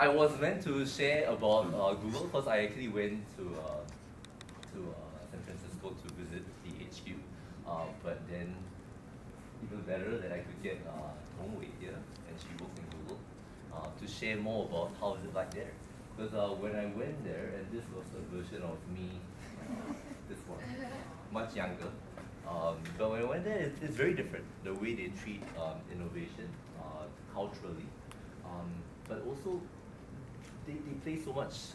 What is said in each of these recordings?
I was meant to share about Google because I actually went to San Francisco to visit the HQ, but then even better that I could get Tong Wei here, and she works in Google, to share more about how is it like there. Because when I went there, and this was a version of me, this one, much younger. But when I went there, it's very different. The way they treat innovation culturally, but also they place so much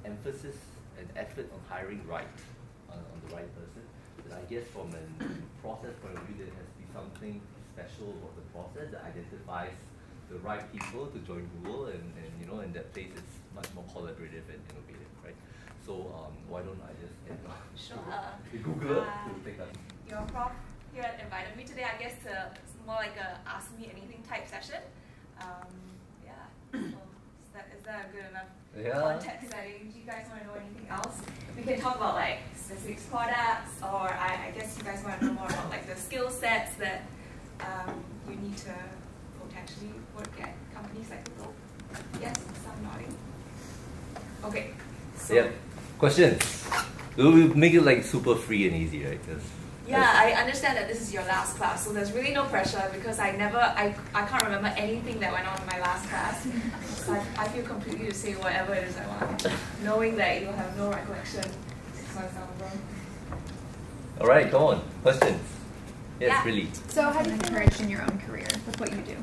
emphasis and effort on hiring right, on the right person. That I guess from a process point of view, there has to be something special about the process that identifies the right people to join Google, and you know, in that place it's much more collaborative and innovative, right? So why don't I just get the Googler to take us? Your prof here invited me today, I guess, to more like a ask me anything type session. Yeah. So is that a good enough context setting? Do you guys want to know anything else? We can talk about like specific products, or I guess you guys want to know more about like the skill sets that you need to potentially work at companies like Google. Yes, some nodding. Okay. So yeah. Questions? We'll make it like super free and easy, right? Yeah, I understand that this is your last class, so there's really no pressure because I can't remember anything that went on in my last class. So I feel completely to say whatever it is I want, knowing that you'll have no recollection 6 months down the road. All right, come on. Questions? Yes, Yeah. really. So how do you encourage in your own career with what you do?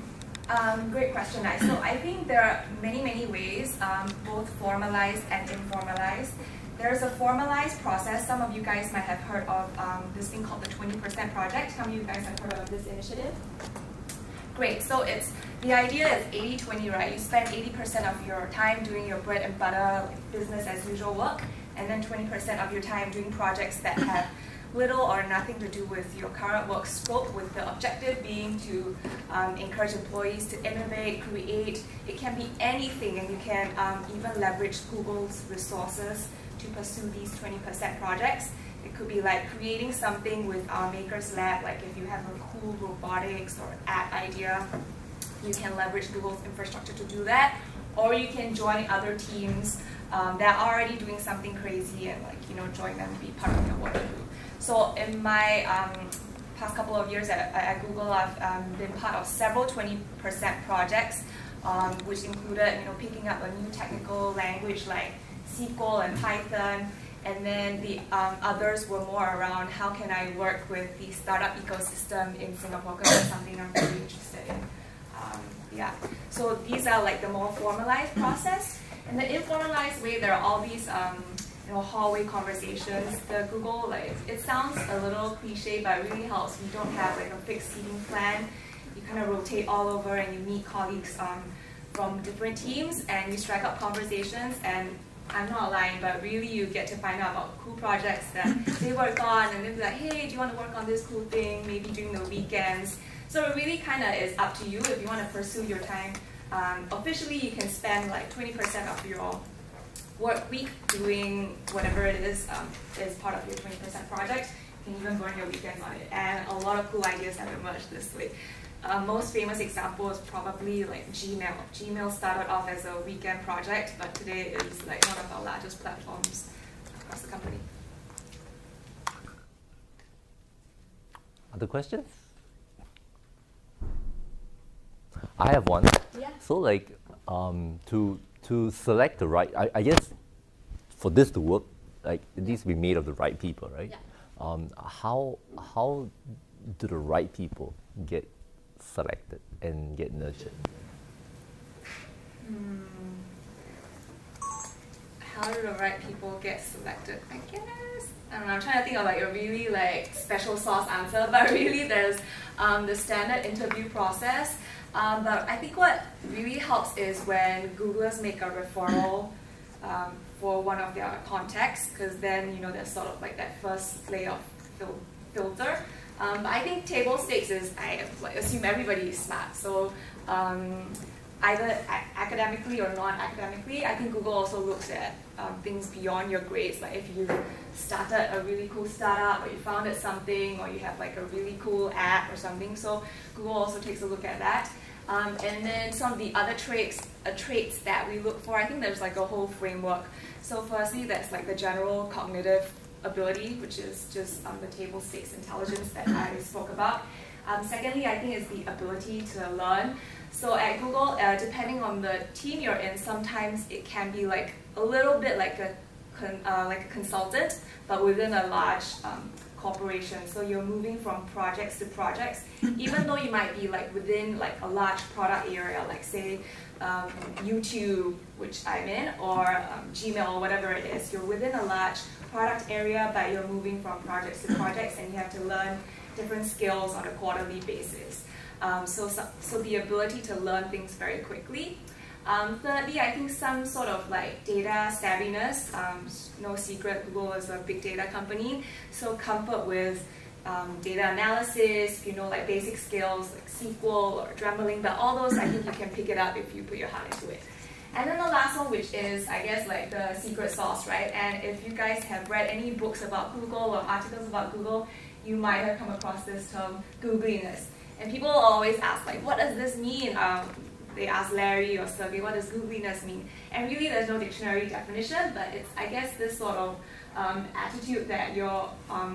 Great question, guys. So I think there are many ways, both formalized and informalized. There's a formalized process. Some of you guys might have heard of this thing called the 20% Project. How many of you guys have heard of this initiative? Great. So the idea is 80-20, right? You spend 80% of your time doing your bread and butter, like business as usual work, and then 20% of your time doing projects that have little or nothing to do with your current work scope, with the objective being to encourage employees to innovate, create. It can be anything, and you can even leverage Google's resources to pursue these 20% projects. It could be like creating something with our Makers Lab, like if you have a cool robotics or app idea, you can leverage Google's infrastructure to do that. Or you can join other teams that are already doing something crazy and join them to be part of your work group. So in my past couple of years at Google, I've been part of several 20% projects, which included picking up a new technical language like SQL and Python, and then the others were more around how can I work with the startup ecosystem in Singapore, because that's something I'm really interested in. Yeah, so these are like the more formalized process. In the informalized way, there are all these hallway conversations. The Google, it sounds a little cliche, but it really helps. We don't have like a fixed seating plan. You kind of rotate all over and you meet colleagues from different teams and you strike up conversations, and I'm not lying, but really you get to find out about cool projects that they work on, and they'll be like, hey, do you want to work on this cool thing, maybe during the weekends? So it really kind of is up to you if you want to pursue your time. Officially, you can spend like 20% of your work week doing whatever it is part of your 20% project. You can even burn your weekends on it, and a lot of cool ideas have emerged this way. Most famous example is probably like Gmail. Gmail started off as a weekend project, but today it is like one of our largest platforms across the company. Other questions? I have one. Yeah. So like to select the right, I guess for this to work, like it needs to be made of the right people, right? Yeah. How do the right people get selected and get nurtured? How do the right people get selected? I guess, I don't know, I'm trying to think of like a really like special sauce answer, but really there's the standard interview process. But I think what really helps is when Googlers make a referral for one of their contacts, because then there's sort of like that first layer of filter. But I think table stakes is, I assume everybody is smart. So either academically or non-academically, I think Google also looks at things beyond your grades. Like if you started a really cool startup, or you founded something, or you have like a really cool app or something. So Google also takes a look at that. And then some of the other traits that we look for, I think there's like a whole framework. So firstly, that's like the general cognitive ability, which is just the table stakes intelligence that I spoke about. Secondly, I think is the ability to learn. So at Google, depending on the team you're in, sometimes it can be like a little bit like a consultant, but within a large corporation. So you're moving from projects to projects, even though you might be like within like a large product area, like say YouTube, which I'm in, or Gmail, or whatever it is. You're within a large product area, but you're moving from projects to projects, and you have to learn different skills on a quarterly basis. So the ability to learn things very quickly. Thirdly, I think some sort of like data savviness. No secret, Google is a big data company, so comfort with data analysis, like basic skills like SQL or Dremel, but all those I think you can pick it up if you put your heart into it. And then the last one, which is, I guess, like the secret sauce, right? And if you guys have read any books about Google or articles about Google, you might have come across this term, googliness. And people always ask, like, what does this mean? They ask Larry or Sergey, what does googliness mean? And really, there's no dictionary definition, but it's, I guess, this sort of attitude that you're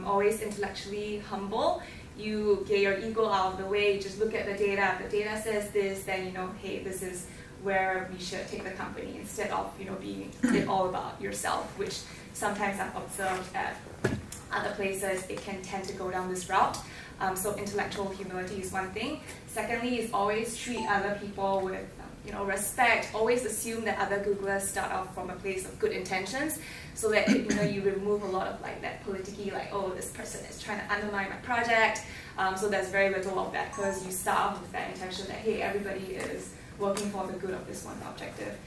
always intellectually humble. You get your ego out of the way, you just look at the data. If the data says this, then you know, hey, this is where we should take the company, instead of being it all about yourself, which sometimes I've observed at other places it can tend to go down this route. So intellectual humility is one thing. Secondly, is always treat other people with respect. Always assume that other Googlers start off from a place of good intentions, so that you remove a lot of like that politicky, like, oh, this person is trying to undermine my project. So there's very little of that, because you start off with that intention that, hey, everybody is working for the good of this one objective.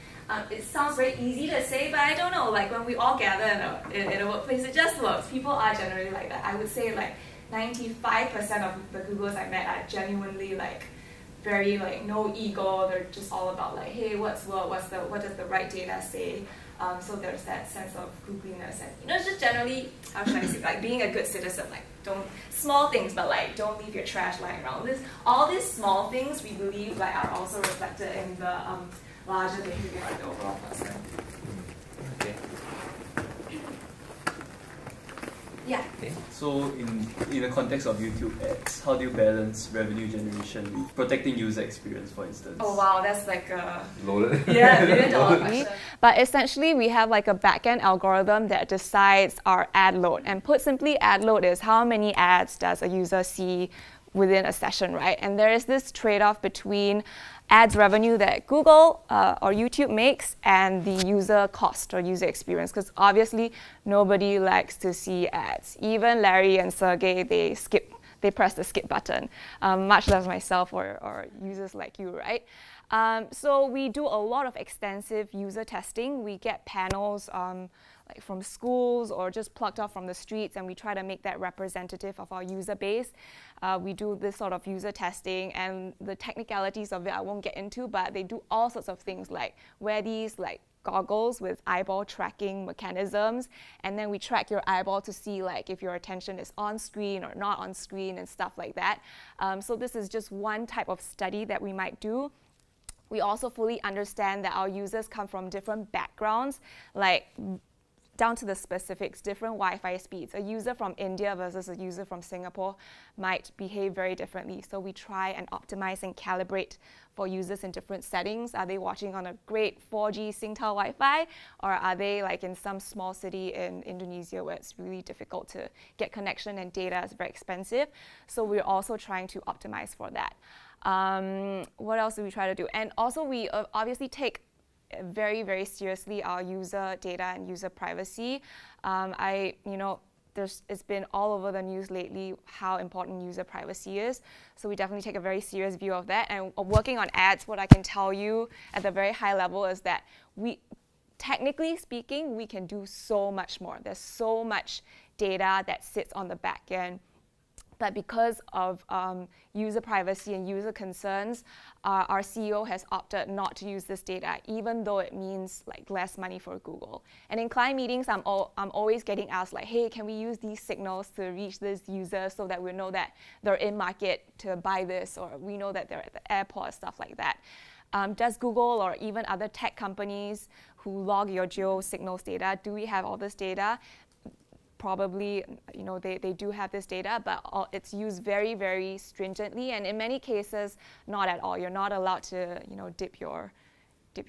It sounds very easy to say, but I don't know, like when we all gather in a workplace, it just works. People are generally like that. I would say like 95% of the Googlers I met are genuinely like very like no ego. They're just all about like, hey, what does the right data say? So there's that sense of googliness, and it's just generally, how should I say, like being a good citizen. Like don't small things, but like don't leave your trash lying around. All these small things we believe like are also reflected in the larger behavior of the overall person. Okay. Yeah. Okay. So in the context of YouTube ads, how do you balance revenue generation with protecting user experience, for instance? Oh wow, that's like a Loaded. $1 million question. But essentially, we have like a backend algorithm that decides our ad load. And put simply, ad load is how many ads does a user see within a session, right? And there is this trade-off between ads revenue that Google or YouTube makes and the user cost or user experience, because obviously nobody likes to see ads. Even Larry and Sergey, they press the skip button, much less myself or users like you, right? So we do a lot of extensive user testing. We get panels like from schools or just plucked off from the streets, and we try to make that representative of our user base. We do this sort of user testing, and the technicalities of it I won't get into, but they do all sorts of things like wear these like goggles with eyeball tracking mechanisms, and then we track your eyeball to see like if your attention is on screen or not on screen and stuff like that. So this is just one type of study that we might do. We also fully understand that our users come from different backgrounds, like down to the specifics, different Wi-Fi speeds. A user from India versus a user from Singapore might behave very differently. So we try and optimize and calibrate for users in different settings. Are they watching on a great 4G Singtel Wi-Fi, or are they like in some small city in Indonesia where it's really difficult to get connection and data is very expensive? So we're also trying to optimize for that. What else do we try to do? And also we obviously take very, very seriously our user data and user privacy. It's been all over the news lately how important user privacy is. So we definitely take a very serious view of that. And working on ads, what I can tell you at the very high level is that technically speaking, we can do so much more. There's so much data that sits on the back end But because of user privacy and user concerns, our CEO has opted not to use this data, even though it means like less money for Google. And in client meetings, I'm always getting asked like, hey, can we use these signals to reach this user so that we know that they're in market to buy this, or we know that they're at the airport, stuff like that. Does Google or even other tech companies who log your geo signals data, do we have all this data? Probably, you know, they do have this data, but it's used very, very stringently, and in many cases, not at all. You're not allowed to, you know, dip your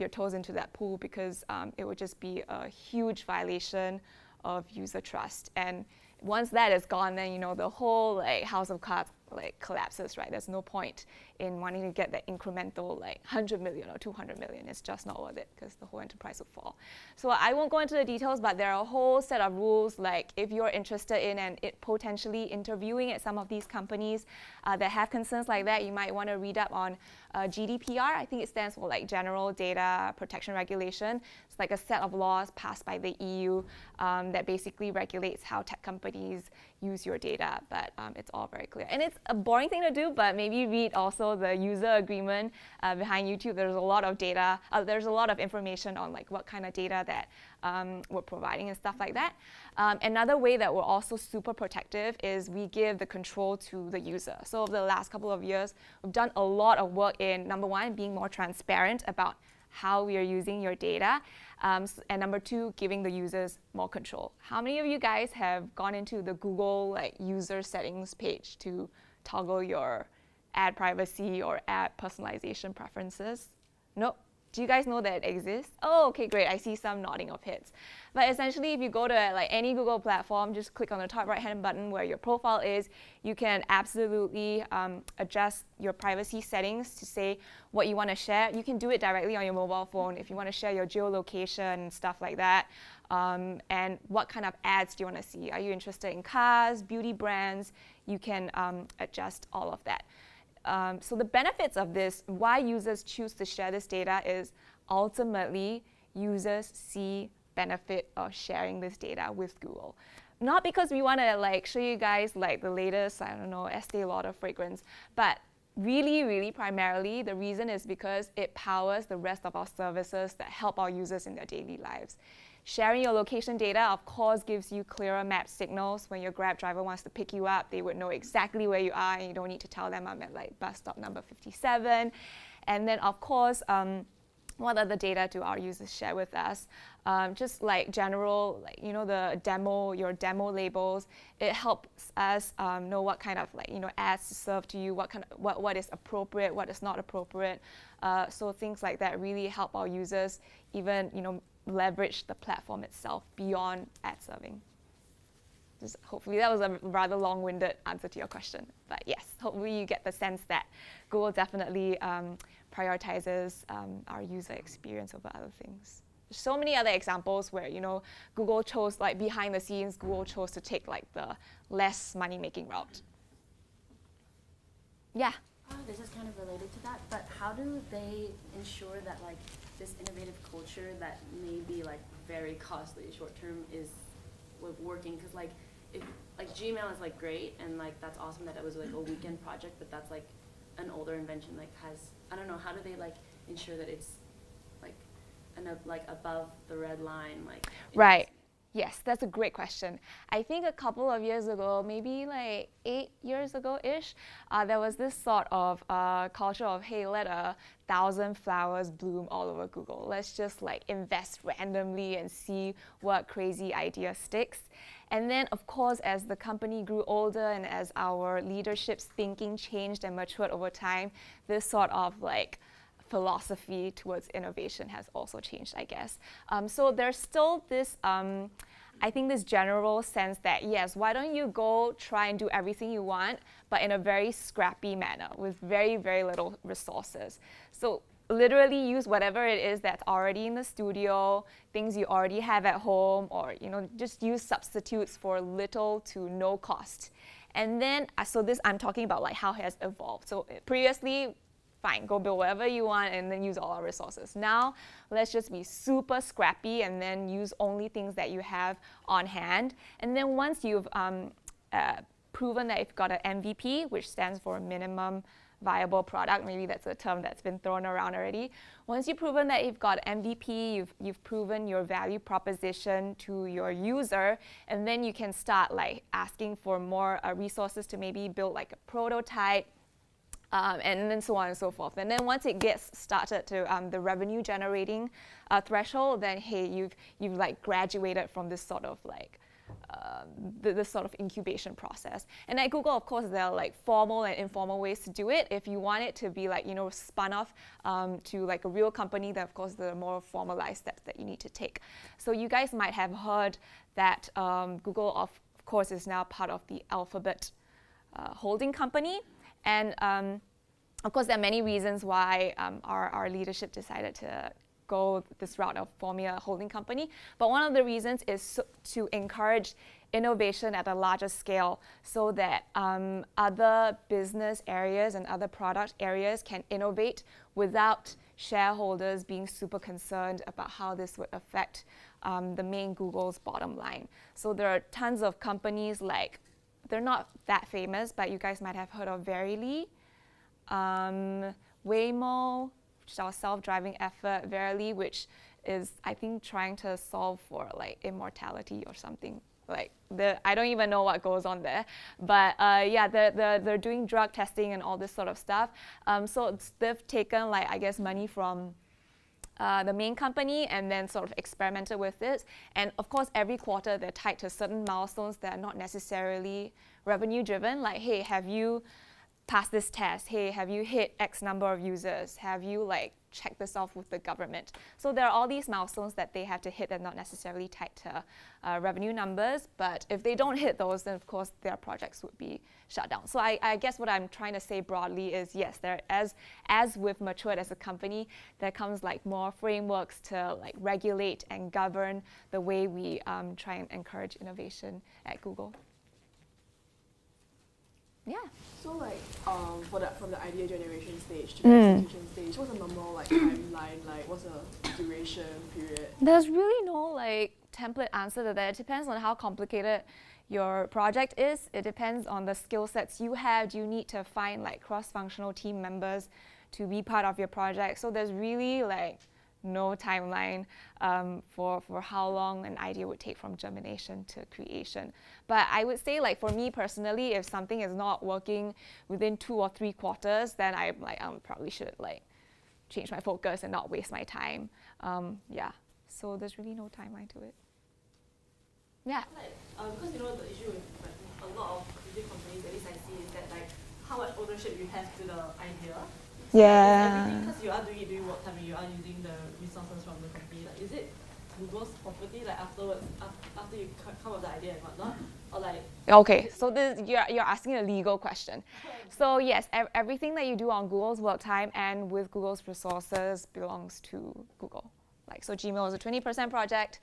toes into that pool, because it would just be a huge violation of user trust. And once that is gone, then, you know, the whole like house of cards like collapses, right? There's no point in wanting to get that incremental like 100 million or 200 million. It's just not worth it, because the whole enterprise will fall. So I won't go into the details, but there are a whole set of rules, like if you're interested in and potentially interviewing at some of these companies that have concerns like that, you might want to read up on GDPR. I think it stands for like General Data Protection Regulation. It's like a set of laws passed by the EU that basically regulates how tech companies use your data, but it's all very clear. And it's a boring thing to do, but maybe read also the user agreement behind YouTube. There's a lot of data, there's a lot of information on like what kind of data that we're providing and stuff like that. Another way that we're also super protective is we give the control to the user. So over the last couple of years, we've done a lot of work in, number one, being more transparent about how we are using your data, and number two, giving the users more control. How many of you guys have gone into the Google like user settings page to toggle your ad privacy or ad personalization preferences? Nope. Do you guys know that it exists? Oh, okay, great. I see some nodding of heads. But essentially, if you go to like any Google platform, just click on the top right-hand button where your profile is. You can absolutely adjust your privacy settings to say what you want to share. You can do it directly on your mobile phone if you want to share your geolocation and stuff like that. And what kind of ads do you want to see? Are you interested in cars, beauty brands? You can adjust all of that. So the benefits of this, why users choose to share this data, is ultimately users see benefit of sharing this data with Google. Not because we want to like show you guys like the latest, I don't know, Estee Lauder fragrance, but really, really primarily the reason is because it powers the rest of our services that help our users in their daily lives. Sharing your location data, of course, gives you clearer map signals. When your Grab driver wants to pick you up, they would know exactly where you are, and you don't need to tell them I'm at like bus stop number 57. And then, of course, what other data do our users share with us? Just like general, like, you know, the demo, your demo labels, it helps us know what kind of like, you know, ads to serve to you, what is appropriate, what is not appropriate. So things like that really help our users even, you know, leverage the platform itself beyond ad serving. Just hopefully that was a rather long-winded answer to your question. But yes, hopefully you get the sense that Google definitely prioritizes our user experience over other things. There's so many other examples where, you know, Google chose, like behind the scenes, Google chose to take like the less money-making route. Yeah? This is kind of related to that, but how do they ensure that like this innovative culture that may be like very costly short-term is working? Because like if like Gmail is like great and like that's awesome that it was like a weekend project, but that's like an older invention, like has, I don't know, how do they like ensure that it's like above the red line, like right? Yes, that's a great question. I think a couple of years ago, maybe like 8 years ago-ish, there was this sort of culture of, hey, let 1,000 flowers bloom all over Google. Let's just like invest randomly and see what crazy idea sticks. And then, of course, as the company grew older and as our leadership's thinking changed and matured over time, this sort of like philosophy towards innovation has also changed, I guess. So there's still this, I think, this general sense that, yes, why don't you go try and do everything you want, but in a very scrappy manner with very, very little resources. So literally use whatever it is that's already in the studio, things you already have at home, or, you know, just use substitutes for little to no cost. And then, so this, I'm talking about like how it has evolved. So previously, fine, go build whatever you want and then use all our resources. Now, let's just be super scrappy and then use only things that you have on hand. And then once you've proven that you've got an MVP, which stands for minimum viable product. Maybe that's a term that's been thrown around already. Once you've proven that you've got MVP, you've proven your value proposition to your user, and then you can start like asking for more resources to maybe build like a prototype, and then so on and so forth. And then once it gets started to the revenue generating threshold, then hey, you've like graduated from this sort of like this sort of incubation process. And at Google, of course, there are like formal and informal ways to do it. If you want it to be like, you know, spun off to like a real company, then of course there are more formalized steps that you need to take. So you guys might have heard that Google, of course, is now part of the Alphabet holding company. And of course, there are many reasons why our leadership decided to go this route of forming a holding company. But one of the reasons is to encourage innovation at a larger scale so that other business areas and other product areas can innovate without shareholders being super concerned about how this would affect the main Google's bottom line. So there are tons of companies like, they're not that famous, but you guys might have heard of Verily, Waymo, which is our self-driving effort, Verily, which is, I think, trying to solve for like immortality or something. Like, I don't even know what goes on there. But yeah, they're doing drug testing and all this sort of stuff. So they've taken, like, I guess, money from the main company and then sort of experimented with it. And of course, every quarter they're tied to certain milestones that are not necessarily revenue driven. Like, hey, have you passed this test? Hey, have you hit X number of users? Have you like checked this off with the government? So there are all these milestones that they have to hit that are not necessarily tied to revenue numbers. But if they don't hit those, then of course their projects would be shut down. So I guess what I'm trying to say broadly is yes, there as we've matured as a company, there comes like more frameworks to like regulate and govern the way we try and encourage innovation at Google. Yeah. So like from the idea generation stage to the execution stage, what's a normal like timeline? Like what's a duration period? There's really no like template answer to that. It depends on how complicated your project is. It depends on the skill sets you have. Do you need to find like cross-functional team members to be part of your project? So there's really like no timeline for how long an idea would take from germination to creation. But I would say, like, for me personally, if something is not working within 2 or 3 quarters, then I probably should like change my focus and not waste my time. Yeah, so there's really no timeline to it. Yeah. Like, because you know the issue with like, a lot of music companies, at least I see, is that like how much ownership you have to the idea. Yeah. Because you are doing it during work time and you are using the resources from the company. Like, is it Google's property? Like afterwards, after you come up with the idea and whatnot, or like? Okay, so this you're asking a legal question. So yes, everything that you do on Google's work time and with Google's resources belongs to Google. Like, so Gmail is a 20% project,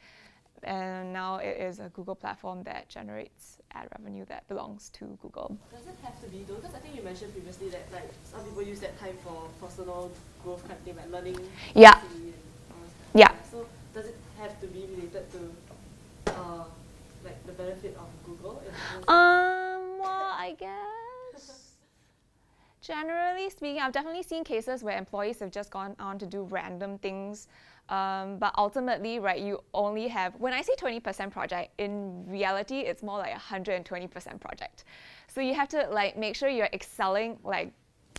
and now it is a Google platform that generates ad revenue that belongs to Google. Does it have to be though? Because I think you mentioned previously that like some people use that time for personal growth kind of thing, like learning. Yeah. Yeah. So does it have to be related to like the benefit of Google? Well, I guess. Generally speaking, I've definitely seen cases where employees have just gone on to do random things. But ultimately, right, you only have, when I say 20% project, in reality, it's more like 120% project. So you have to like make sure you're excelling, like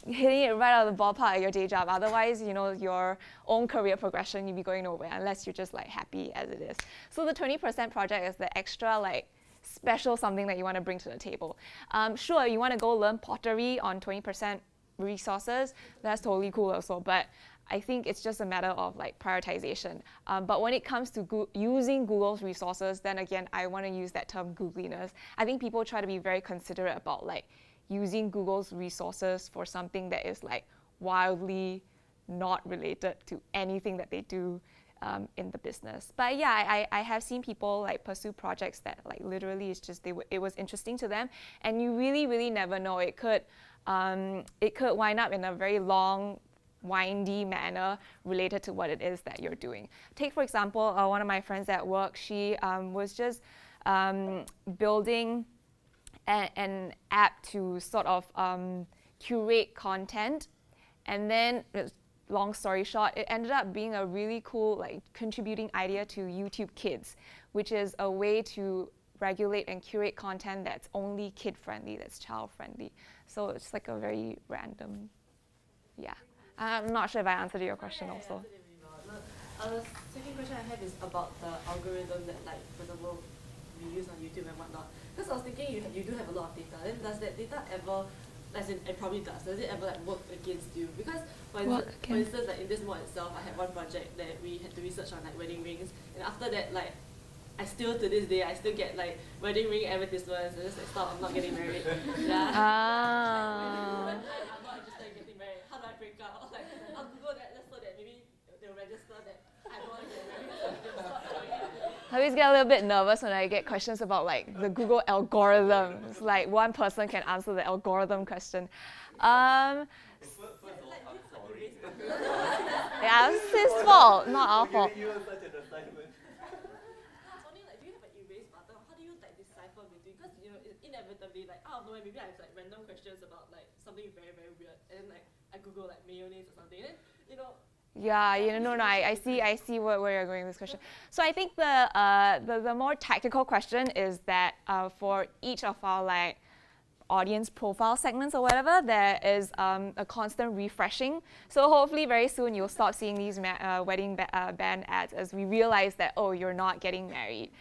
hitting it right out of the ballpark at your day job. Otherwise, you know, your own career progression, you'll be going nowhere unless you're just like happy as it is. So the 20% project is the extra like special something that you want to bring to the table. Sure, you want to go learn pottery on 20% resources, that's totally cool also, but I think it's just a matter of like prioritization. But when it comes to using Google's resources, then again, I want to use that term Googliness. I think people try to be very considerate about like using Google's resources for something that is like wildly not related to anything that they do in the business. But yeah, I have seen people like pursue projects that like literally it's just it was interesting to them, and you really never know. It could wind up in a very long, windy manner related to what it is that you're doing. Take for example, one of my friends at work. She was just building an app to sort of curate content. And then, long story short, it ended up being a really cool contributing idea to YouTube Kids, which is a way to regulate and curate content that's only kid-friendly, that's child-friendly. So it's like a very random, yeah. I'm not sure if I answered your question also. The second question I have is about the algorithm that, like, for example, we use on YouTube and whatnot. Because I was thinking you do have a lot of data. Then does that data ever, as in it probably does it ever like work against you? Because for instance, like in this mod itself, I had one project that we had to research on like wedding rings, and after that, like, I still, to this day, I still get like wedding ring advertisements and just like, stop, I'm not getting married. Yeah. I'm not interested in getting married. How do I break up? Like, I'll Google that just so that maybe they'll register that I don't want to get married. So they'll stop showing it to me. I always get a little bit nervous when I get questions about like the Google algorithm. It's like one person can answer the algorithm question. Yeah, it's his fault, not our fault. Because inevitably, like out of nowhere, maybe I have like random questions about like something very, very weird, and then like I Google like mayonnaise or something, and then Yeah, no, I see where you're going with this question. So I think the more tactical question is that for each of our like audience profile segments or whatever, there is a constant refreshing. So hopefully very soon you'll stop seeing these wedding band ads as we realize that, oh, you're not getting married.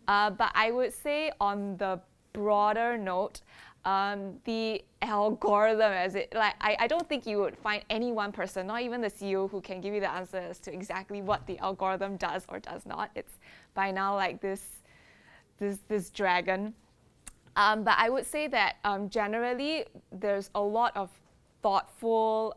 But I would say on the broader note, the algorithm, I don't think you would find any one person, not even the CEO, who can give you the answers to exactly what the algorithm does or does not. It's by now like this dragon. But I would say that generally there's a lot of thoughtful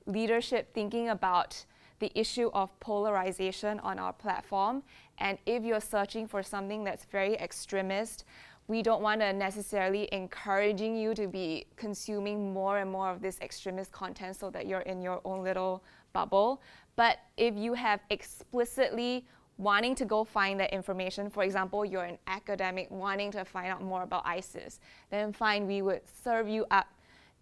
leadership thinking about the issue of polarization on our platform. And if you're searching for something that's very extremist, we don't want to necessarily encouraging you to be consuming more and more of this extremist content so that you're in your own little bubble. But if you have explicitly wanting to go find that information, for example, you're an academic wanting to find out more about ISIS, then fine, we would serve you up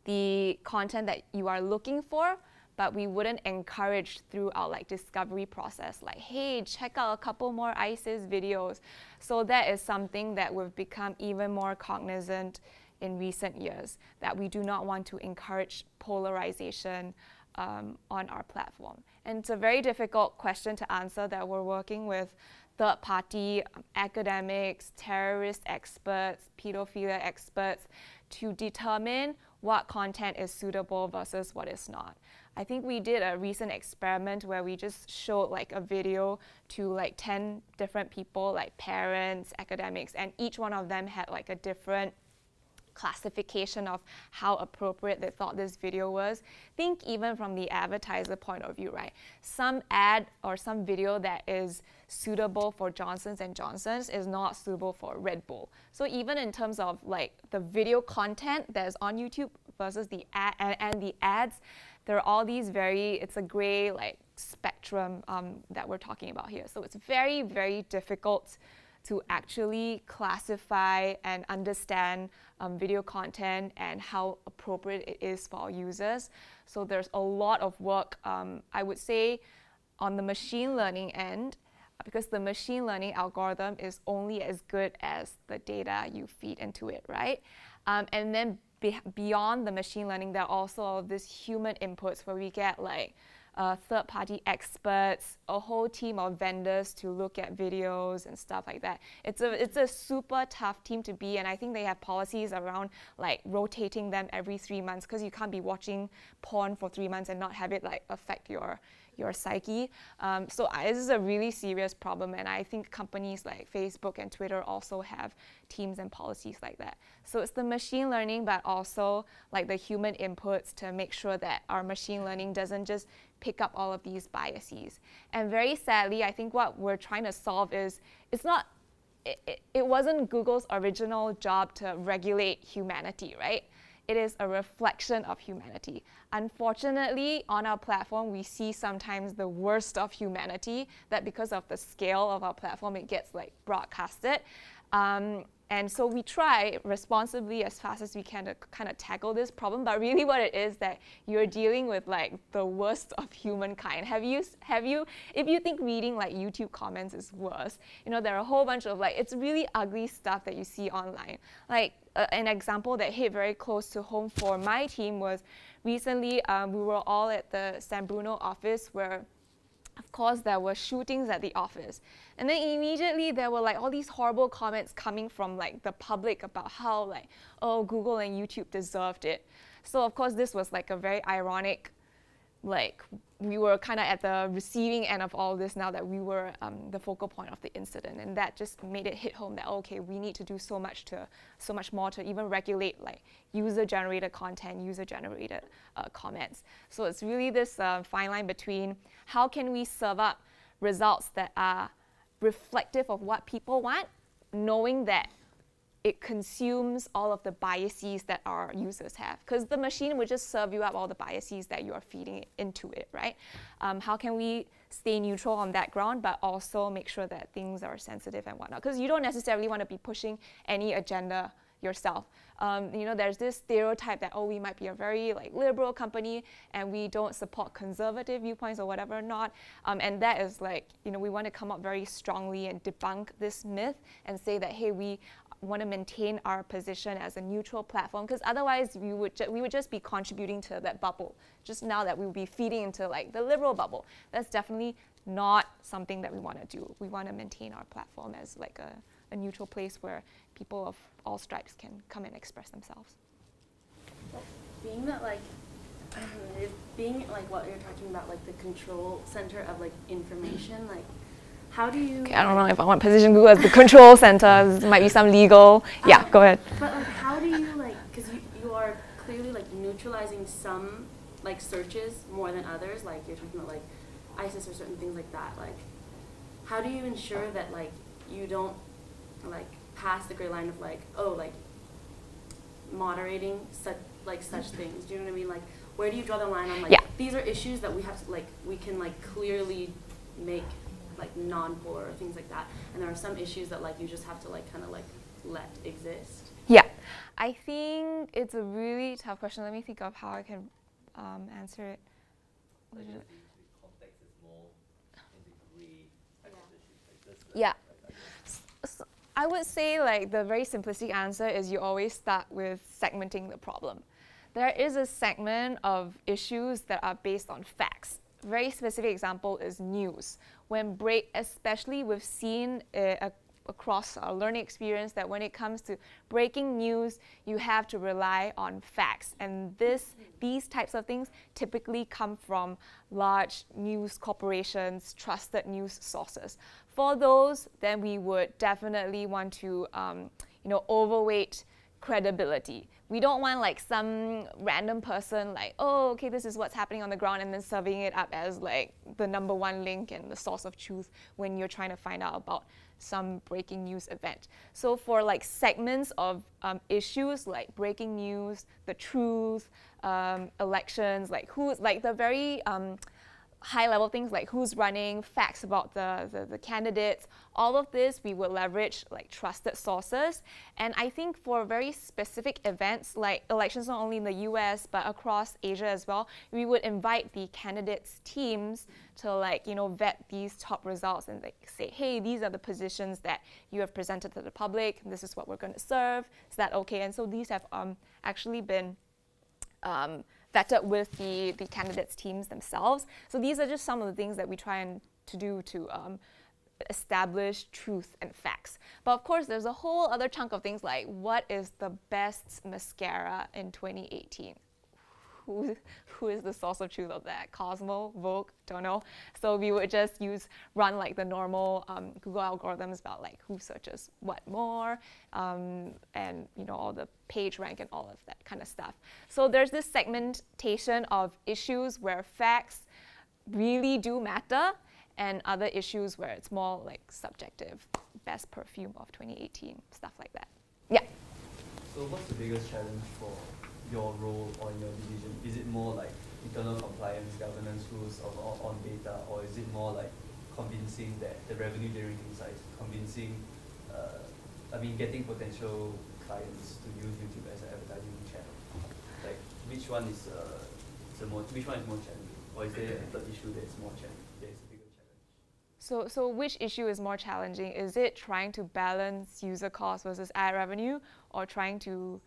the content that you are looking for, but we wouldn't encourage through our like discovery process, like, hey, check out a couple more ISIS videos. So that is something that we've become even more cognizant in recent years, that we do not want to encourage polarization on our platform. And it's a very difficult question to answer that we're working with third-party academics, terrorist experts, pedophilia experts to determine what content is suitable versus what is not. I think we did a recent experiment where we just showed like a video to like 10 different people, like parents, academics, and each one of them had like a different classification of how appropriate they thought this video was. Think even from the advertiser point of view, right? Some ad or some video that is suitable for Johnson's & Johnson's is not suitable for Red Bull. So even in terms of like the video content that is on YouTube versus the ad and the ads, there are all these it's a gray like spectrum that we're talking about here. So it's very, very difficult to actually classify and understand video content and how appropriate it is for our users. So there's a lot of work, I would say, on the machine learning end, because the machine learning algorithm is only as good as the data you feed into it, right? And then beyond the machine learning, there are also all of these human inputs where we get like third-party experts, a whole team of vendors to look at videos and stuff like that. It's a super tough team to be, and I think they have policies around like rotating them every 3 months, because you can't be watching porn for 3 months and not have it like affect your psyche. So this is a really serious problem, and I think companies like Facebook and Twitter also have teams and policies like that. So it's the machine learning, but also like the human inputs to make sure that our machine learning doesn't just pick up all of these biases. And very sadly, I think what we're trying to solve is it wasn't Google's original job to regulate humanity, right? It is a reflection of humanity. Unfortunately, on our platform, we see sometimes the worst of humanity, that because of the scale of our platform, it gets like broadcasted. And so we try responsibly as fast as we can to kind of tackle this problem, but really what it is that you're dealing with like the worst of humankind. If you think reading like YouTube comments is worse, you know, there are a whole bunch of like, it's really ugly stuff that you see online. Like an example that hit very close to home for my team was recently we were all at the San Bruno office where of course, there were shootings at the office. And then immediately there were like all these horrible comments coming from like the public about how like, oh, Google and YouTube deserved it. So of course, this was like a very ironic, like we were kind of at the receiving end of all this now that we were the focal point of the incident. And that just made it hit home that, okay, we need to do so much more to even regulate like user-generated content, user-generated comments. So it's really this fine line between how can we serve up results that are reflective of what people want, knowing that it consumes all of the biases that our users have. Because the machine would just serve you up all the biases that you are feeding into it, right? How can we stay neutral on that ground, but also make sure that things are sensitive and whatnot? Because you don't necessarily want to be pushing any agenda yourself. You know, there's this stereotype that, oh, we might be a very like liberal company and we don't support conservative viewpoints or whatever not. And that is like, you know, we want to come up very strongly and debunk this myth and say that, hey, we want to maintain our position as a neutral platform, because otherwise we would just be contributing to that bubble. Just now that we would be feeding into like the liberal bubble. That's definitely not something that we want to do. We want to maintain our platform as like a neutral place where people of all stripes can come and express themselves. Being that like, being like what you're talking about, like the control center of like information, like how do you... Okay, I don't know if I want to position Google as the control center. There might be some legal... Yeah, go ahead. But like, how do you like, because you are clearly like neutralizing some like searches more than others, like you're talking about like ISIS or certain things like that. Like, how do you ensure that like you don't like pass the gray line of like, oh, like moderating such things? Do you know what I mean? Like, where do you draw the line on like, these are issues that we have to like, we can like clearly make like non-polar or things like that, and there are some issues that like you just have to like kind of like let exist? Yeah, I think it's a really tough question. Let me think of how I can answer it. The context is more in the gray type of issues like this. Yeah. So I would say like the very simplistic answer is you always start with segmenting the problem. There is a segment of issues that are based on facts. Very specific example is news. Especially we've seen across our learning experience that when it comes to breaking news, you have to rely on facts. And these types of things typically come from large news corporations, trusted news sources. For those, then we would definitely want to overweight credibility. We don't want like some random person like, oh, okay, this is what's happening on the ground, and then serving it up as like the #1 link and the source of truth when you're trying to find out about some breaking news event. So for like segments of issues like breaking news, the truth, elections, like who's like the very high-level things like who's running, facts about the candidates, all of this we would leverage like trusted sources. And I think for very specific events like elections not only in the US but across Asia as well, we would invite the candidates' teams to like, vet these top results and like say, hey, these are the positions that you have presented to the public, and this is what we're going to serve. Is that okay? And so these have actually been vetted with the candidates' teams themselves. So these are just some of the things that we try to do to establish truth and facts. But of course, there's a whole other chunk of things like, what is the best mascara in 2018? Who is the source of truth of that? Cosmo, Vogue, don't know. So we would just run like the normal Google algorithms about like who searches what more, and all the page rank and all of that kind of stuff. So there's this segmentation of issues where facts really do matter, and other issues where it's more like subjective, best perfume of 2018, stuff like that. Yeah. So what's the biggest challenge for your role or your division? Is it more like internal compliance, governance rules on data, or is it more like convincing that the revenue generating side, convincing I mean, getting potential clients to use YouTube as an advertising channel? Like, which one is more challenging, or is there a third issue that is more challenging? That is a bigger challenge. So which issue is more challenging? Is it trying to balance user cost versus ad revenue, or trying to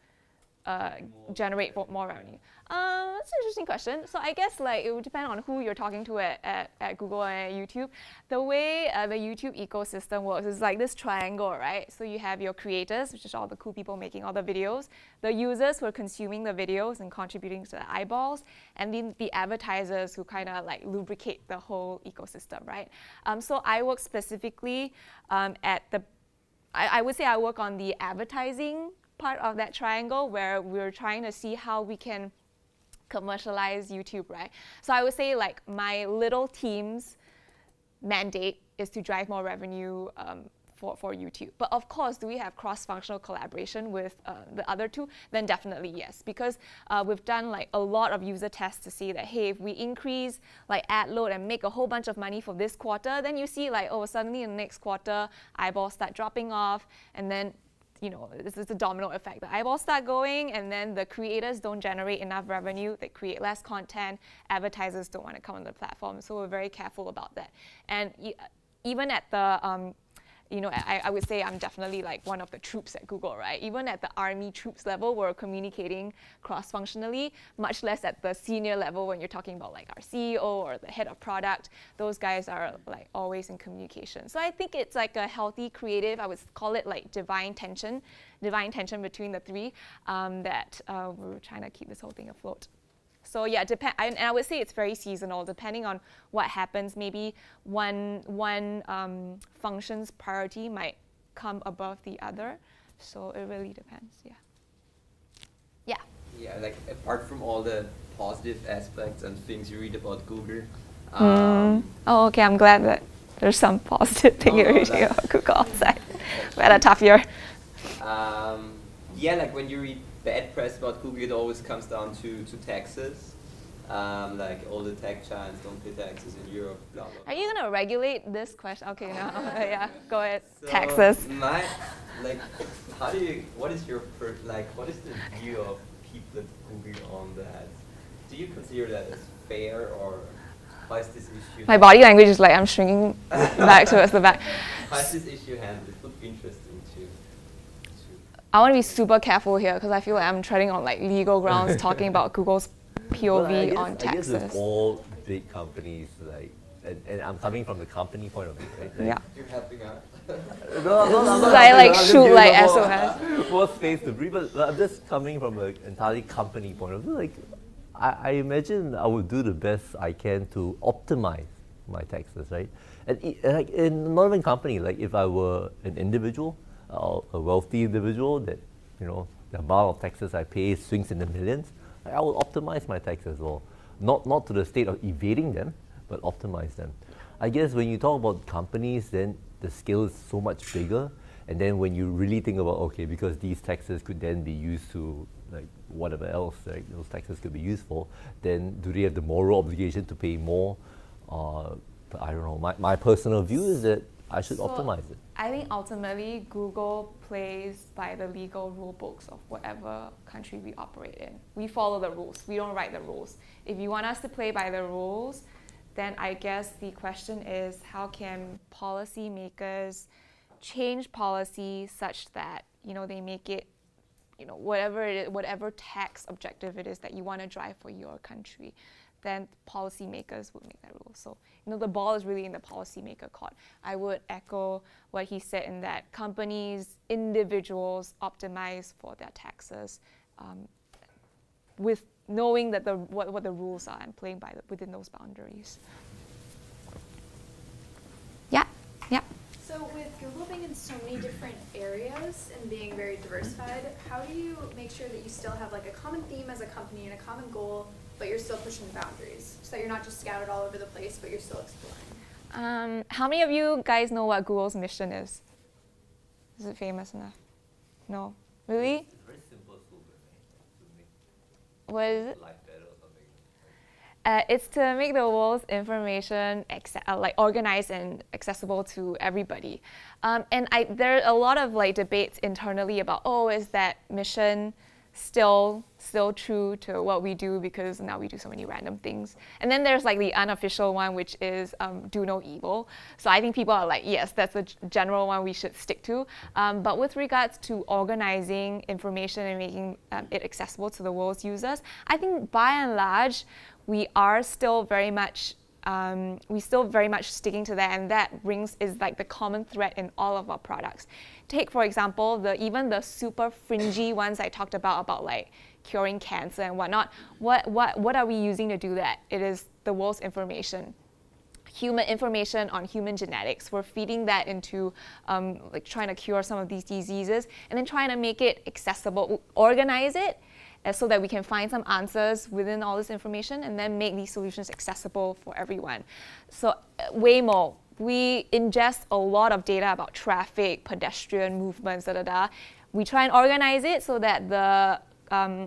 generate more revenue? That's an interesting question. So I guess like it would depend on who you're talking to at Google and at YouTube. The way the YouTube ecosystem works is like this triangle, right? So you have your creators, which is all the cool people making all the videos, the users who are consuming the videos and contributing to the eyeballs, and then the advertisers who kind of like lubricate the whole ecosystem, right? So I work specifically at the, I would say I work on the advertising part of that triangle, where we're trying to see how we can commercialize YouTube, right? So I would say like my little team's mandate is to drive more revenue for YouTube. But of course, do we have cross-functional collaboration with the other two? Then definitely yes, because we've done like a lot of user tests to see that, hey, if we increase like ad load and make a whole bunch of money for this quarter, then you see like, oh, suddenly in the next quarter, eyeballs start dropping off, and then you know, this is a domino effect. The eyeballs start going, and then the creators don't generate enough revenue. They create less content. Advertisers don't want to come on the platform. So we're very careful about that. And even at the, you know, I would say I'm definitely like one of the troops at Google, right? Even at the army troops level, we're communicating cross-functionally, much less at the senior level when you're talking about like our CEO or the head of product. Those guys are like always in communication. So I think it's like a healthy creative, I would call it like divine tension between the three, that we're trying to keep this whole thing afloat. So yeah, and I would say it's very seasonal, depending on what happens. Maybe one function's priority might come above the other. So it really depends, yeah. Yeah. Yeah, like apart from all the positive aspects and things you read about Google. Oh, okay, I'm glad that there's some positive thing you're reading about Google outside. We had a tough year. Yeah, like when you read bad press about Google, it always comes down to taxes. Like all the tech giants don't pay taxes in Europe, blah, blah, blah. Are you going to regulate this question? Okay, no, yeah, go ahead. So Taxes. What is your, what is the view of people at Google on that? Do you consider that as fair, or how is this issue? My body language is like I'm shrinking back towards the back. How is this issue handled? It would be interesting to I want to be super careful here because I feel like I'm treading on like legal grounds talking about Google's POV on taxes. I guess with all big companies, like, and I'm coming from the company point of view, right? Like, yeah. You're helping out. I like shoot like SOS. More space to breathe, but I'm just coming from an entirely company point of view. Like, I imagine I would do the best I can to optimize my taxes, right? And like in not even company, like if I were an individual, a wealthy individual that, you know, the amount of taxes I pay swings in the millions, I will optimize my taxes as well. Not to the state of evading them, but optimize them. I guess when you talk about companies, then the scale is so much bigger. And then when you really think about, okay, because these taxes could then be used to like whatever else, right, those taxes could be used for, then do they have the moral obligation to pay more? But I don't know. My personal view is that I should optimize it. I think ultimately Google plays by the legal rule books of whatever country we operate in. We follow the rules. We don't write the rules. If you want us to play by the rules, then I guess the question is, how can policymakers change policy such that, you know, they make it, you know, whatever tax objective it is that you want to drive for your country, then policymakers would make that rule. So, you know, the ball is really in the policymaker court. I would echo what he said in that companies, individuals optimize for their taxes with knowing that what the rules are and playing by within those boundaries. Yeah, yeah. So with Google being in so many different areas and being very diversified, how do you make sure that you still have like a common theme as a company and a common goal, but you're still pushing the boundaries, so that you're not just scattered all over the place, but you're still exploring? How many of you guys know what Google's mission is? Is it famous enough? No? Really? It's a very simple slogan, right? What is it? Life better or something. It's to make the world's information like organized and accessible to everybody. And there are a lot of like debates internally about, oh, is that mission still true to what we do, because now we do so many random things. And then there's like the unofficial one, which is do no evil. So I think people are like, yes, that's a general one we should stick to. But with regards to organizing information and making it accessible to the world's users, I think by and large, we are still very much sticking to that, and that is like the common thread in all of our products. Take, for example, even the super fringy ones I talked about like curing cancer and whatnot. What are we using to do that? It is the world's information. Human information on human genetics. We're feeding that into like trying to cure some of these diseases, and then trying to make it accessible, organize it, so that we can find some answers within all this information, and then make these solutions accessible for everyone. So Waymo, we ingest a lot of data about traffic, pedestrian movements, We try and organize it so that the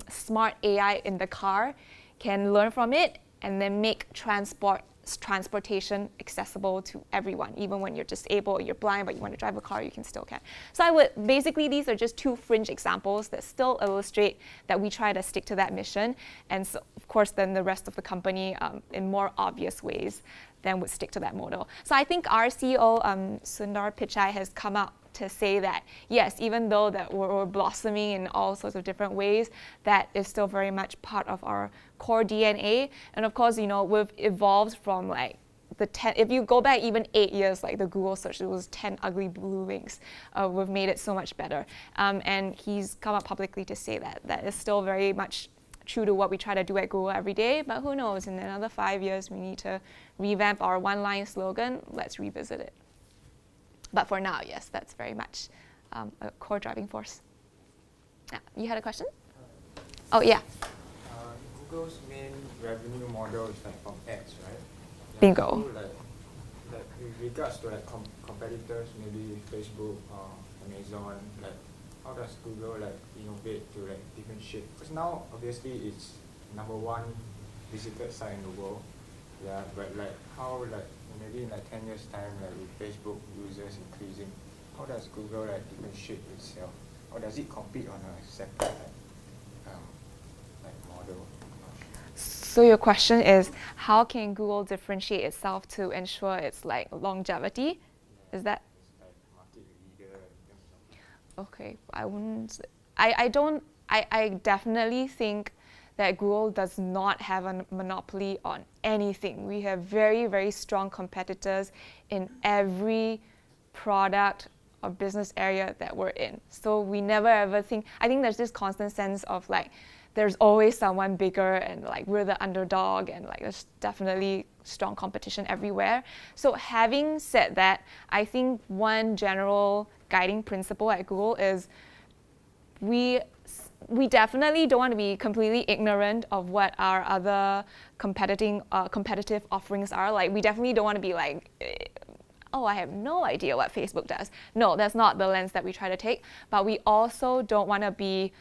smart AI in the car can learn from it and then make transportation accessible to everyone. Even when you're disabled, you're blind, but you want to drive a car, you still can. So basically, these are just two fringe examples that still illustrate that we try to stick to that mission. And so, of course, then the rest of the company, in more obvious ways, then would stick to that model. So I think our CEO, Sundar Pichai, has come out to say that, yes, even though that we're blossoming in all sorts of different ways, that is still very much part of our core DNA. And of course, we've evolved from like if you go back even 8 years, like the Google search, it was 10 ugly blue wings. We've made it so much better. And he's come up publicly to say that is still very much true to what we try to do at Google every day. But who knows, in another 5 years, we need to revamp our one-line slogan. Let's revisit it. But for now, yes, that's very much a core driving force. Yeah, you had a question? Oh, yeah. Google's main revenue model is like from ads, right? Bingo. So like with regards to like competitors, maybe Facebook or Amazon, like how does Google like innovate to like differentiate? Because now obviously it's #1 visited site in the world. Yeah, but like how like maybe in like 10 years time, like with Facebook users increasing, how does Google like differentiate itself, or does it compete on a separate like model? So your question is, how can Google differentiate itself to ensure its like longevity? Is that? It's like market leader in terms of. Okay, I wouldn't. I definitely think that Google does not have a monopoly on anything. We have very, very strong competitors in every product or business area that we're in. So we never ever think, I think there's this constant sense of like, there's always someone bigger and like we're the underdog, and like there's definitely strong competition everywhere. So having said that, I think one general guiding principle at Google is we definitely don't want to be completely ignorant of what our other competitive offerings are. Like, we definitely don't want to be like, oh, I have no idea what Facebook does. No, that's not the lens that we try to take. But we also don't want to be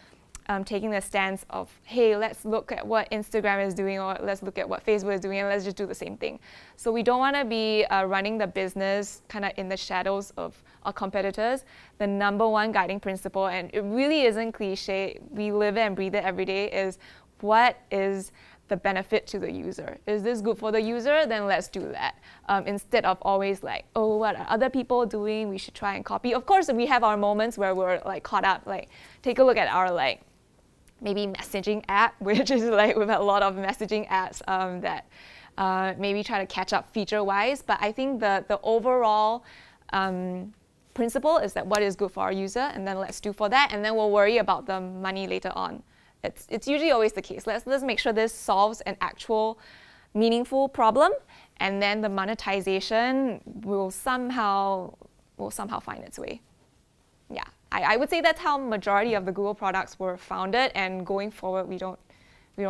taking the stance of, hey, let's look at what Instagram is doing, or let's look at what Facebook is doing, and let's just do the same thing. So we don't want to be running the business kind of in the shadows of our competitors. The #1 guiding principle, and it really isn't cliche, we live it and breathe it every day, is what is the benefit to the user? Is this good for the user? Then let's do that. Instead of always like, oh, what are other people doing? We should try and copy. Of course, we have our moments where we're like caught up. Like, take a look at our like maybe messaging app, which is like we've had a lot of messaging apps that maybe try to catch up feature-wise. But I think the overall principle is that what is good for our user, and then let's do for that, and then we'll worry about the money later on. It's usually always the case. Let's make sure this solves an actual meaningful problem, and then the monetization will somehow find its way. Yeah, I would say that's how majority of the Google products were founded, and going forward we don't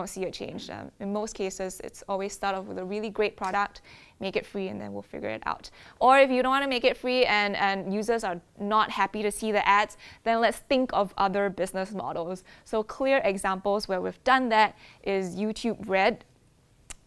see a change. In most cases, it's always start off with a really great product, make it free, and then we'll figure it out. Or if you don't want to make it free and users are not happy to see the ads, then let's think of other business models. So clear examples where we've done that is YouTube Red.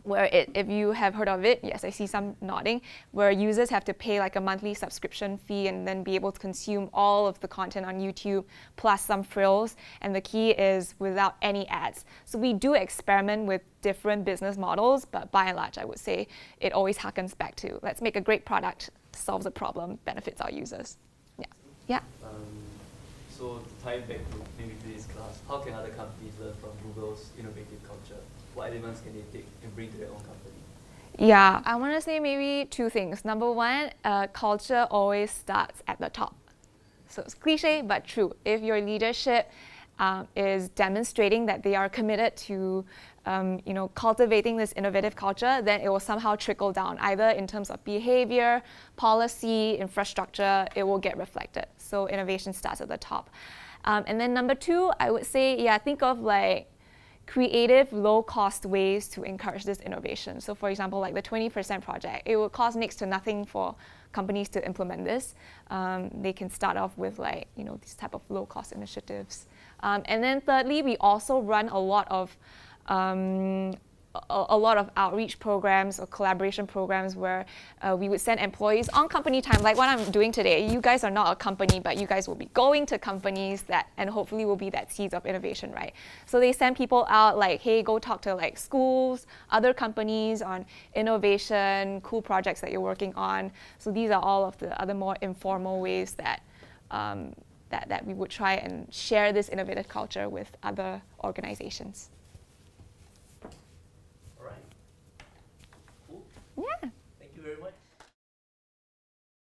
where if you have heard of it, yes, I see some nodding, where users have to pay like a monthly subscription fee and then be able to consume all of the content on YouTube plus some frills. And the key is without any ads. So we do experiment with different business models, but by and large, I would say it always harkens back to let's make a great product, solves a problem, benefits our users. Yeah. Yeah. So to tie back to maybe today's class, how can other companies learn from Google's innovative culture? What elements can they take and bring to their own company? Yeah, I want to say maybe two things. Number one, culture always starts at the top. So it's cliche, but true. If your leadership is demonstrating that they are committed to cultivating this innovative culture, then it will somehow trickle down, either in terms of behavior, policy, infrastructure, it will get reflected. So innovation starts at the top. And then number two, I would say, yeah, think of like creative, low-cost ways to encourage this innovation. So for example, like the 20% project, it would cost next to nothing for companies to implement this. They can start off with like, these type of low-cost initiatives. And then thirdly, we also run a lot of outreach programs or collaboration programs where we would send employees on company time, like what I'm doing today. You guys are not a company, but you guys will be going to companies and hopefully will be that seeds of innovation, right? So they send people out like, hey, go talk to like schools, other companies on innovation, cool projects that you're working on. So these are all of the other more informal ways that that we would try and share this innovative culture with other organizations.